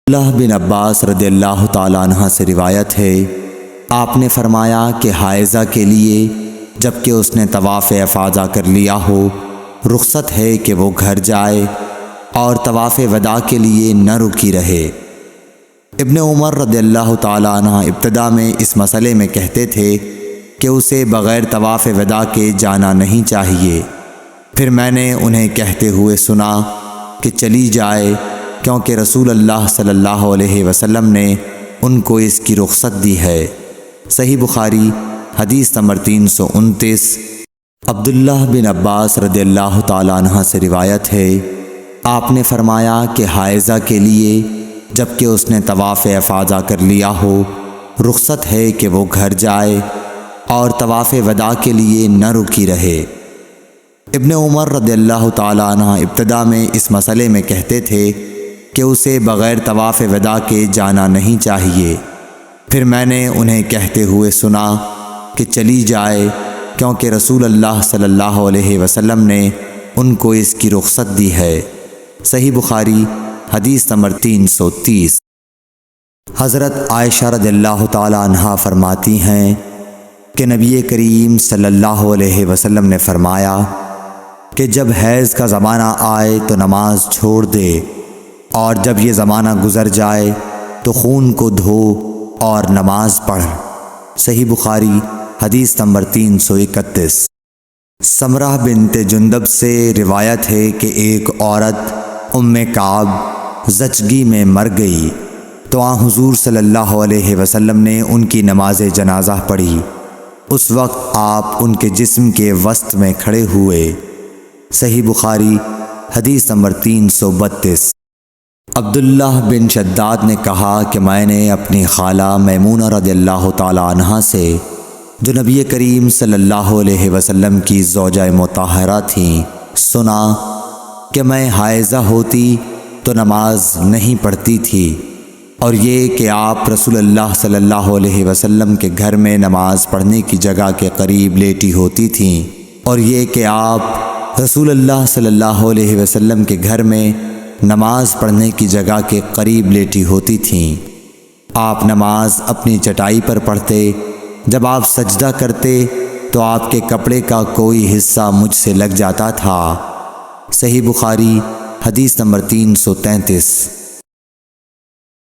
اللہ بن عباس رضی اللہ تعالیٰ عنہ سے روایت ہے، آپ نے فرمایا کہ حائضہ کے لیے جب کہ اس نے طواف افاضہ کر لیا ہو رخصت ہے کہ وہ گھر جائے اور طواف وداع کے لیے نہ رکی رہے۔ ابن عمر رضی اللہ تعالیٰ عنہ ابتدا میں اس مسئلے میں کہتے تھے کہ اسے بغیر طواف وداع کے جانا نہیں چاہیے، پھر میں نے انہیں کہتے ہوئے سنا کہ چلی جائے، کیونکہ رسول اللہ صلی اللہ علیہ وسلم نے ان کو اس کی رخصت دی ہے۔ صحیح بخاری حدیث نمبر 329۔ عبداللہ بن عباس رضی اللہ تعالیٰ عنہ سے روایت ہے، آپ نے فرمایا کہ حائضہ کے لیے جب کہ اس نے طواف افاضہ کر لیا ہو رخصت ہے کہ وہ گھر جائے اور طواف وداع کے لیے نہ رکی رہے۔ ابن عمر رضی اللہ تعالیٰ عنہ ابتدا میں اس مسئلے میں کہتے تھے کہ اسے بغیر طواف وداع کے جانا نہیں چاہیے، پھر میں نے انہیں کہتے ہوئے سنا کہ چلی جائے، کیونکہ رسول اللہ صلی اللہ علیہ وسلم نے ان کو اس کی رخصت دی ہے۔ صحیح بخاری حدیث نمبر 330۔ حضرت عائشہ رضی اللہ تعالیٰ عنہا فرماتی ہیں کہ نبی کریم صلی اللہ علیہ وسلم نے فرمایا کہ جب حیض کا زمانہ آئے تو نماز چھوڑ دے، اور جب یہ زمانہ گزر جائے تو خون کو دھو اور نماز پڑھ۔ صحیح بخاری حدیث نمبر 331۔ سمرہ بنت جندب سے روایت ہے کہ ایک عورت ام کعب زچگی میں مر گئی تو حضور صلی اللہ علیہ وسلم نے ان کی نماز جنازہ پڑھی۔ اس وقت آپ ان کے جسم کے وسط میں کھڑے ہوئے۔ صحیح بخاری حدیث نمبر 332۔ عبداللہ بن شداد نے کہا کہ میں نے اپنی خالہ میمونہ رضی اللہ تعالیٰ عنہا سے، جو نبی کریم صلی اللہ علیہ وسلم کی زوجہ مطہرہ تھیں، سنا کہ میں حائضہ ہوتی تو نماز نہیں پڑھتی تھی، اور یہ کہ آپ رسول اللہ صلی اللہ علیہ وسلم کے گھر میں نماز پڑھنے کی جگہ کے قریب لیٹی ہوتی تھیں، اور یہ کہ آپ رسول اللہ صلی اللہ علیہ وسلم کے گھر میں نماز پڑھنے کی جگہ کے قریب لیٹی ہوتی تھیں۔ آپ نماز اپنی چٹائی پر پڑھتے، جب آپ سجدہ کرتے تو آپ کے کپڑے کا کوئی حصہ مجھ سے لگ جاتا تھا۔ صحیح بخاری حدیث نمبر 333۔